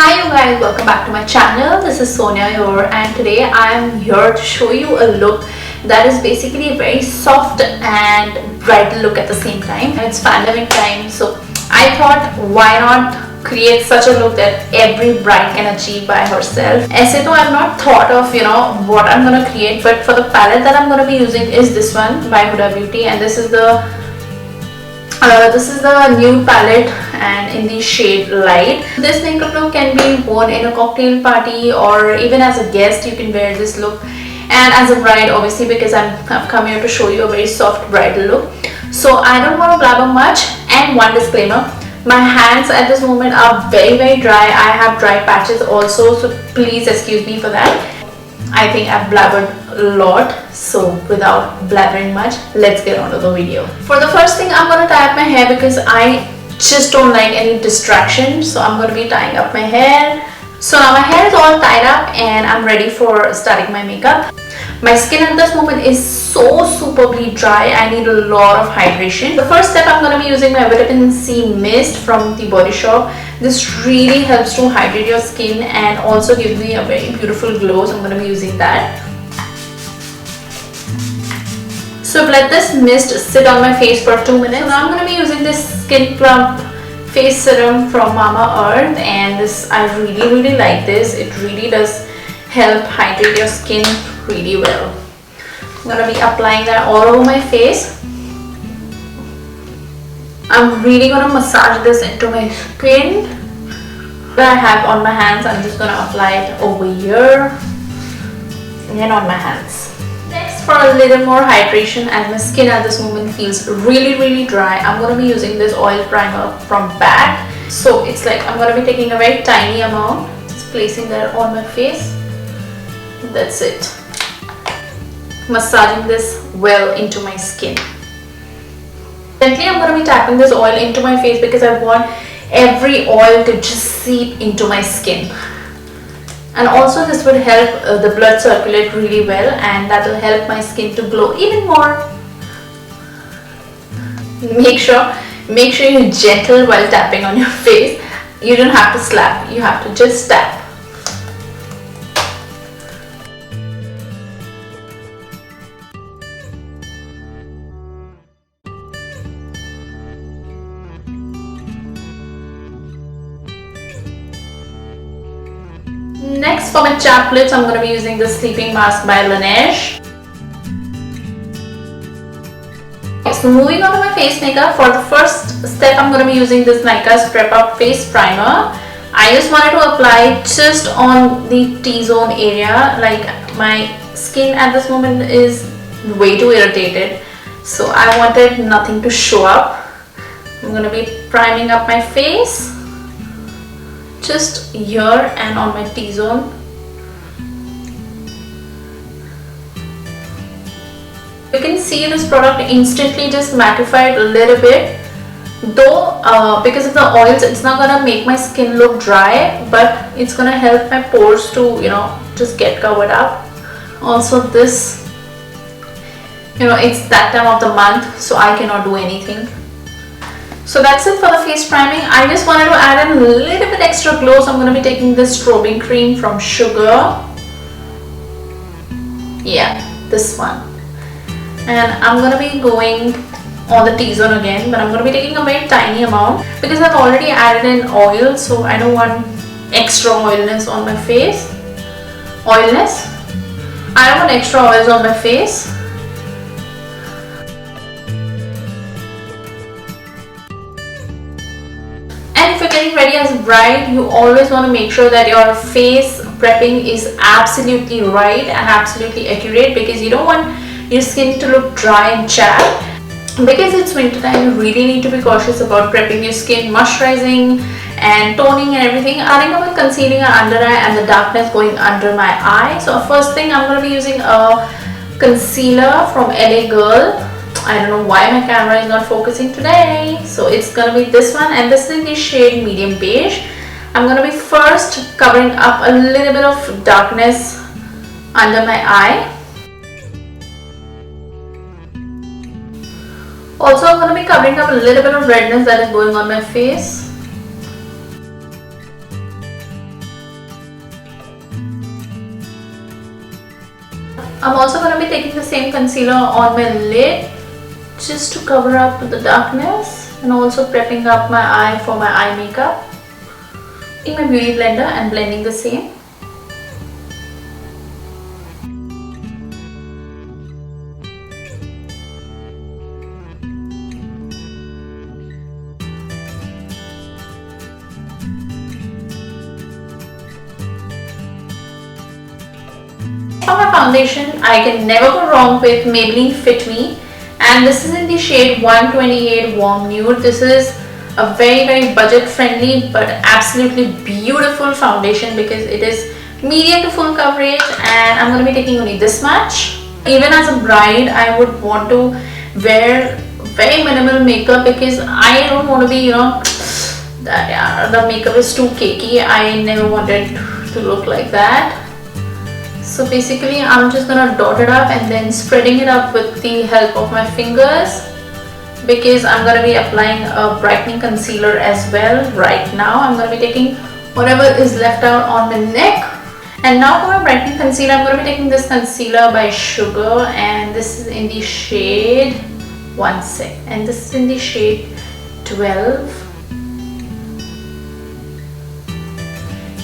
Hi you guys, welcome back to my channel. This is Sonia here and today I am here to show you a look that is basically a very soft and bridal look at the same time. And it's pandemic time, so I thought why not create such a look that every bride can achieve by herself. Aise though I've not thought of what I'm gonna create, but for the palette that I'm gonna be using is this one by Huda Beauty, and this is the nude palette and in the shade light. This makeup look can be worn in a cocktail party or even as a guest you can wear this look, and as a bride obviously, because I've come here to show you a very soft bridal look. So I don't want to blabber much, and one disclaimer, my hands at this moment are very dry. I have dry patches also, so please excuse me for that. I think I've blabbered a lot, so without blabbering much, let's get on to the video. For the first thing, I'm going to tie up my hair because I just don't like any distraction, so I'm going to be tying up my hair. So now my hair is all tied up and I'm ready for starting my makeup. My skin at this moment is so superbly dry. I need a lot of hydration. The first step, I'm going to be using my vitamin C mist from the Body Shop. This really helps to hydrate your skin and also gives me a very beautiful glow, so I'm going to be using that. So let this mist sit on my face for 2 minutes. So now I'm going to be using this Skin Plump face serum from Mama Earth, and this, I really like this. It really does help hydrate your skin really well. I'm going to be applying that all over my face. I'm really going to massage this into my skin that I have on my hands. I'm just going to apply it over here and on my hands. Next, for a little more hydration, as my skin at this moment feels really dry, I'm going to be using this oil primer from BAC. So it's like I'm going to be taking a very tiny amount, just placing that on my face. That's it. Massaging this well into my skin. Gently, I'm going to be tapping this oil into my face because I want every oil to just seep into my skin. And also this would help the blood circulate really well, and that will help my skin to glow even more. Make sure you're gentle while tapping on your face. You don't have to slap, you have to just tap. Next, for my chapped lips, I'm going to be using the Sleeping Mask by Laneige. So moving on to my face makeup, for the first step, I'm going to be using this Nykaa's Prep Up Face Primer. I just wanted to apply just on the T-zone area. Like, my skin at this moment is way too irritated, so I wanted nothing to show up. I'm going to be priming up my face just here and on my T-zone. You can see this product instantly just mattified a little bit, though because of the oils it's not gonna make my skin look dry, but it's gonna help my pores to just get covered up. Also this, it's that time of the month, so I cannot do anything. So that's it for the face priming. I just wanted to add a little bit extra glow, so I'm going to be taking this strobing cream from Sugar. Yeah, this one. And I'm going to be going on the T-zone again, but I'm going to be taking a very tiny amount because I've already added in oil, so I don't want extra oiliness on my face. I don't want extra oils on my face. And if you're getting ready as a bride, you always want to make sure that your face prepping is absolutely right and absolutely accurate, because you don't want your skin to look dry and chapped. Because it's winter time, you really need to be cautious about prepping your skin, moisturizing and toning and everything. Adding up and concealing our under eye and the darkness going under my eye. So first thing, I'm going to be using a concealer from LA Girl. I don't know why my camera is not focusing today. So it's going to be this one, and this is in the shade medium beige. I'm going to be first covering up a little bit of darkness under my eye. Also, I'm going to be covering up a little bit of redness that is going on my face. I'm also going to be taking the same concealer on my lid just to cover up the darkness, and also prepping up my eye for my eye makeup. In my beauty blender and blending the same. For my foundation, I can never go wrong with Maybelline Fit Me, and this is in the shade 128 Warm Nude. This is a very budget friendly but absolutely beautiful foundation because it is medium to full coverage, and I'm going to be taking only this much. Even as a bride, I would want to wear very minimal makeup because I don't want to be, that the makeup is too cakey. I never wanted to look like that. So basically I'm just gonna dot it up and then spreading it up with the help of my fingers, because I'm gonna be applying a brightening concealer as well. Right now I'm gonna be taking whatever is left out on my neck. And now for my brightening concealer, I'm gonna be taking this concealer by Sugar, and this is in the shade 16, and this is in the shade 12.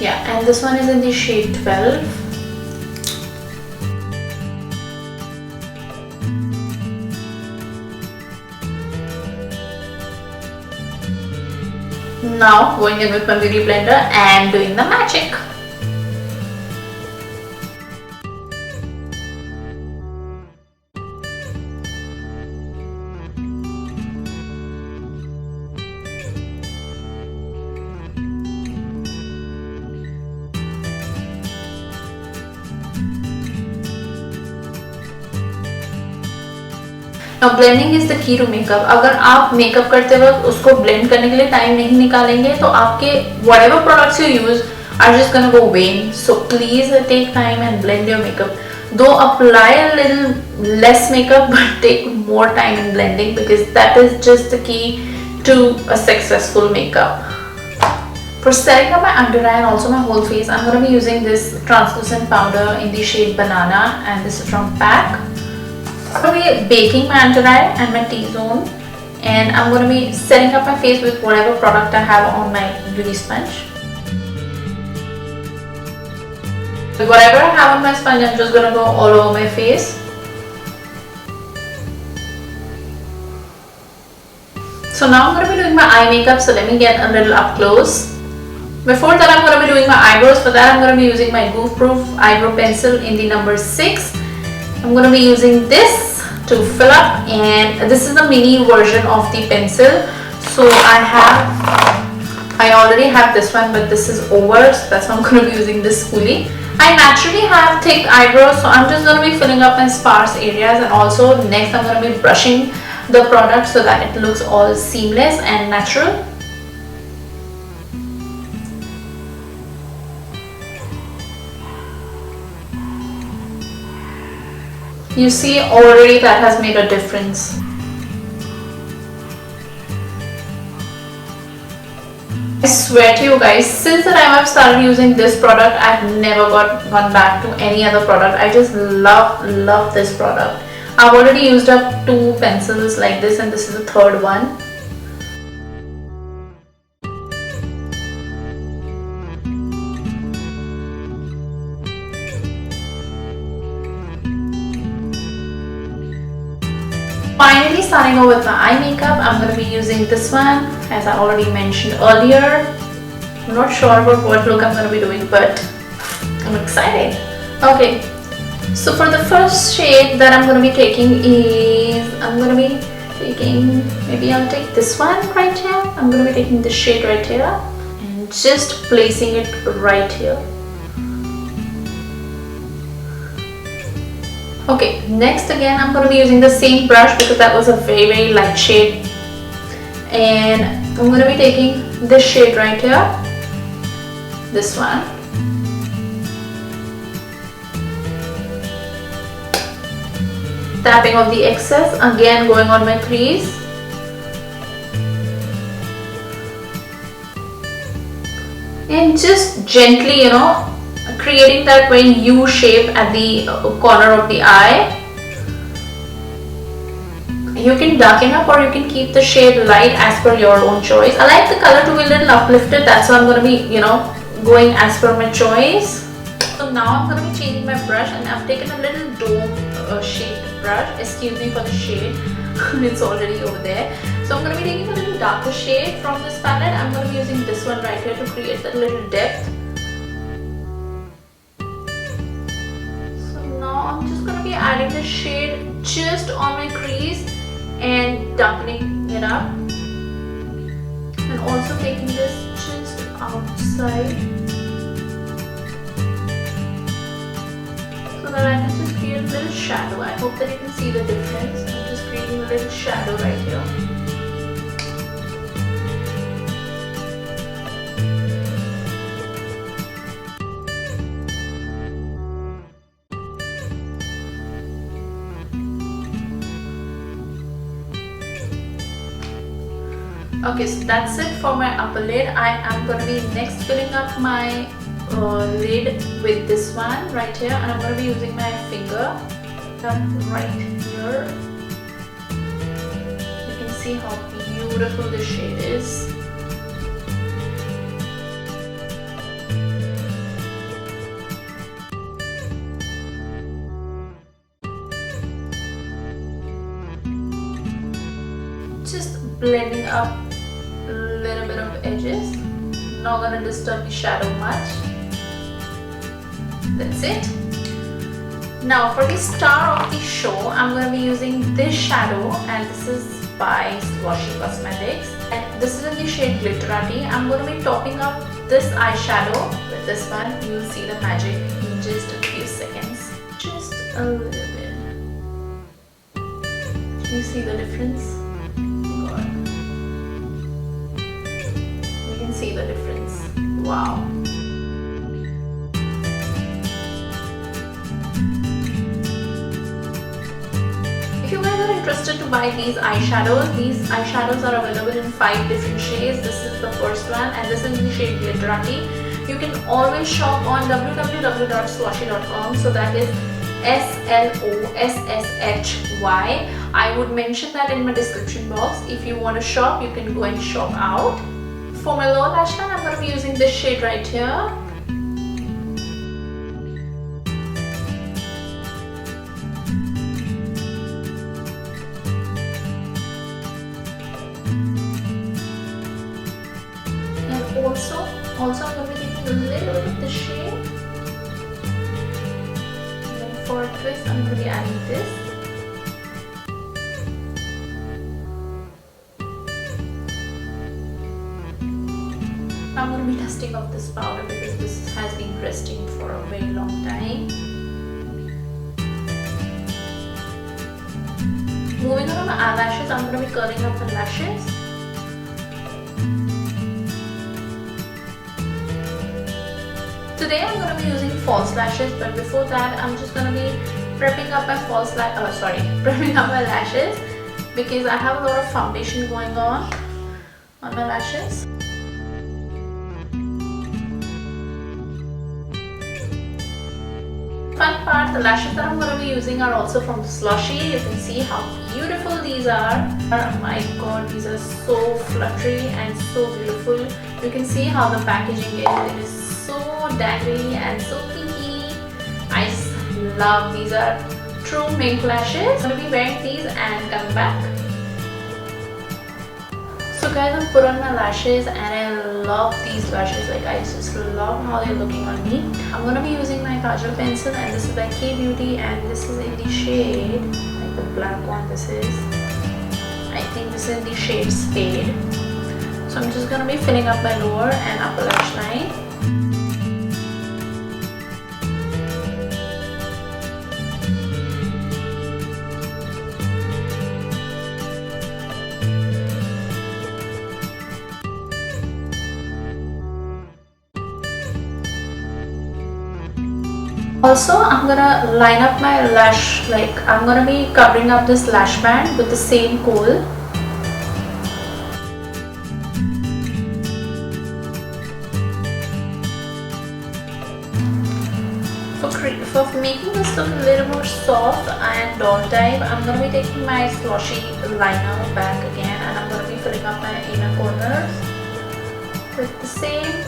Yeah, and this one is in the shade 12. Now going in with my beauty blender and doing the magic. Now blending is the key to makeup. अगर आप makeup करते वक्त उसको blend करने के लिए time नहीं निकालेंगे तो आपके whatever products you use are just gonna go vain. So please take time and blend your makeup. Though apply a little less makeup but take more time in blending, because that is just the key to a successful makeup. For setting up my under eye and also my whole face, I'm gonna be using this translucent powder in the shade Banana, and this is from PAC. I'm going to be baking my under eye and my T-zone, and I'm going to be setting up my face with whatever product I have on my beauty sponge. With whatever I have on my sponge, I'm just going to go all over my face. So now I'm going to be doing my eye makeup, so let me get a little up close. Before that, I'm going to be doing my eyebrows. For that, I'm going to be using my Goof Proof eyebrow pencil in the number 6. I'm going to be using this to fill up, and this is the mini version of the pencil. So I already have this one, but this is over, so that's why I'm going to be using this spoolie. I naturally have thick eyebrows, so I'm just going to be filling up in sparse areas, and also next I'm going to be brushing the product so that it looks all seamless and natural. You see already that has made a difference. I swear to you guys, since the time I've started using this product, I've never gone back to any other product. I just love this product. I've already used up 2 pencils like this, and this is the 3rd one. Finally, starting off with my eye makeup, I'm going to be using this one, as I already mentioned earlier. I'm not sure about what look I'm going to be doing, but I'm excited. Okay, so for the first shade that I'm going to be taking is, maybe I'll take this one right here. I'm going to be taking this shade right here and just placing it right here. Okay, next again I'm going to be using the same brush because that was a very light shade, and I'm going to be taking this shade right here, this one, tapping off the excess, again going on my crease, and just gently creating that very U shape at the corner of the eye. You can darken up or you can keep the shade light as per your own choice. I like the color to be a little uplifted, that's why I'm going to be, going as per my choice. So now I'm going to be changing my brush, and I've taken a little dome shaped brush. Excuse me for the shade, it's already over there. So I'm going to be taking a little darker shade from this palette. I'm going to be using this one right here to create that little depth. So now I'm just going to be adding the shade just on my crease and darkening it up, and also taking this just outside so that I can just create a little shadow. I hope that you can see the difference. I'm just creating a little shadow right here. Okay, so that's it for my upper lid. I am going to be next filling up my lid with this one right here, and I'm going to be using my finger right here. You can see how beautiful this shade is. Just blending up a little bit of edges, not gonna disturb the shadow much. That's it. Now for the star of the show, I'm gonna be using this shadow, and this is by Swashy Cosmetics, and this is in the shade Glitterati. I'm gonna be topping up this eyeshadow with this one. You'll see the magic in just a few seconds. Just a little bit. Can you see the difference? See the difference. Wow. If you guys are interested to buy these eyeshadows are available in 5 different shades. This is the first one, and this is the shade Glitterati. You can always shop on www.swashy.com, so that is SLOSSHY. I would mention that in my description box. If you want to shop, you can go and shop out. For my lower lash line, I'm going to be using this shade right here. And also I'm going to be taking a little bit of this shade. And then for a twist, I'm going to be adding this. I'm going to be dusting off this powder because this has been resting for a very long time. Moving on to my eyelashes, I'm going to be curling up my lashes. Today I'm going to be using false lashes, but before that I'm just going to be prepping up my prepping up my lashes, because I have a lot of foundation going on my lashes. Fun part, the lashes that I'm going to be using are also from Swashy. You can see how beautiful these are. Oh my god, these are so fluttery and so beautiful. You can see how the packaging is. It is so dangly and so pinky. I just love these. Are true mink lashes. I'm going to be wearing these and come back. So guys, I've put on my lashes and I love these lashes. Like, I just love how they're looking on me. I'm going to be using my Kajal pencil, and this is by K Beauty, and this is in the shade, like the black one this is. I think this is in the shade Spade. So I'm just going to be filling up my lower and upper lash line. Also, I'm gonna line up my lash, like I'm gonna be covering up this lash band with the same kohl. for making this look a little more soft and doll type, I'm going to be taking my Sploshy liner back again, and I'm going to be filling up my inner corners with the same.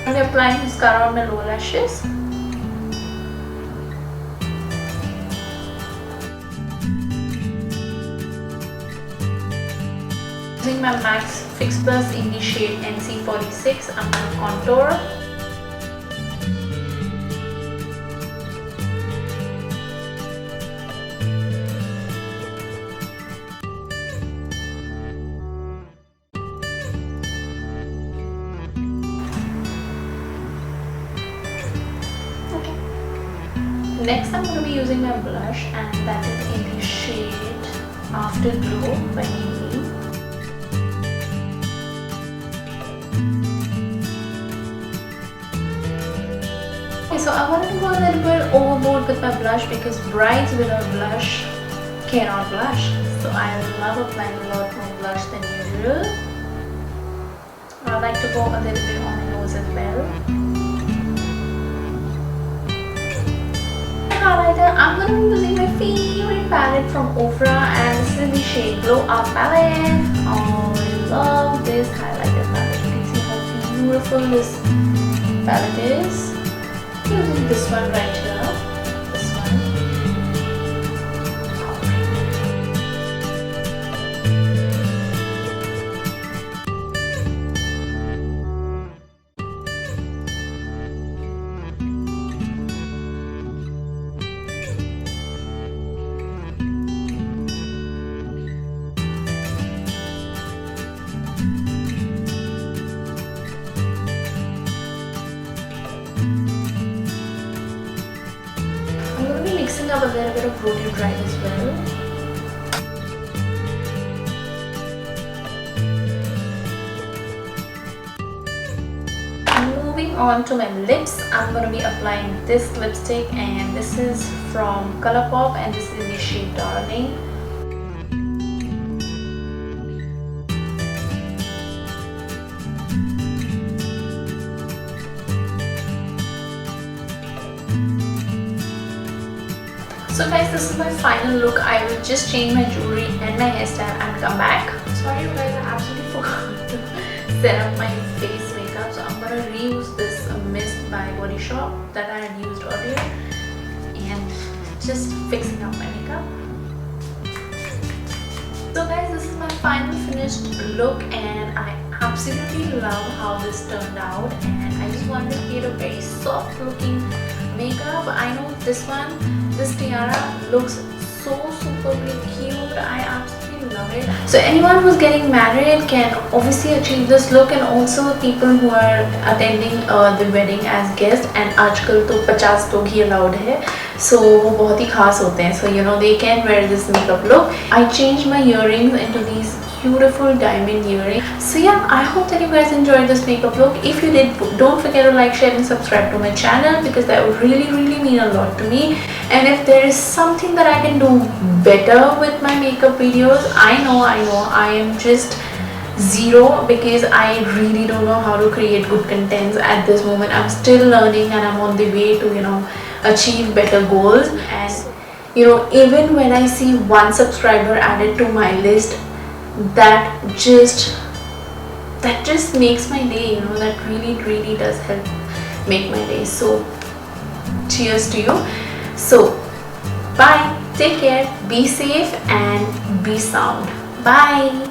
I'm applying mascara on my lower lashes. Using my MAC Fix Plus in the shade NC46, I'm going to contour. Next, I'm going to be using my blush, and that is in the shade Afterglow by Maybelline. Okay, so I wanted to go a little bit overboard with my blush because brides without blush cannot blush. So I love applying a lot more blush than usual. I like to go a little bit on the nose as well. Highlighter, I'm going to be using my favorite palette from Ofra, and this is the shade Glow Up palette. Oh, I love this highlighter palette. You can see how beautiful this palette is. I'm using this one right here. This one. Mixing up a little bit of Rodeo Drive as well. Moving on to my lips, I'm going to be applying this lipstick, and this is from Colourpop, and this is the shade Darling. So guys, this is my final look. I will just change my jewelry and my hairstyle and come back. Sorry you guys, I absolutely forgot to set up my face makeup. So I'm going to reuse this mist by Body Shop that I had used earlier, and just fixing up my makeup. So guys, this is my final finished look, and I absolutely love how this turned out, and I just wanted to create a very soft looking makeup. I know this tiara looks so superbly cute. I absolutely love it. So anyone who's getting married can obviously achieve this look, and also people who are attending the wedding as guests, and आजकल तो 50 लोग ही allowed है, so वो बहुत ही खास होते हैं, so you know they can wear this makeup look. I changed my earrings into these beautiful diamond earring. So yeah, I hope that you guys enjoyed this makeup look. If you did, don't forget to like, share and subscribe to my channel, because that would really mean a lot to me. And if there is something that I can do better with my makeup videos, I know I am just zero, because I really don't know how to create good contents at this moment. I'm still learning, and I'm on the way to achieve better goals. And even when I see one subscriber added to my list, that just makes my day. That really does help make my day. So cheers to you. So bye, take care, be safe and be sound. Bye.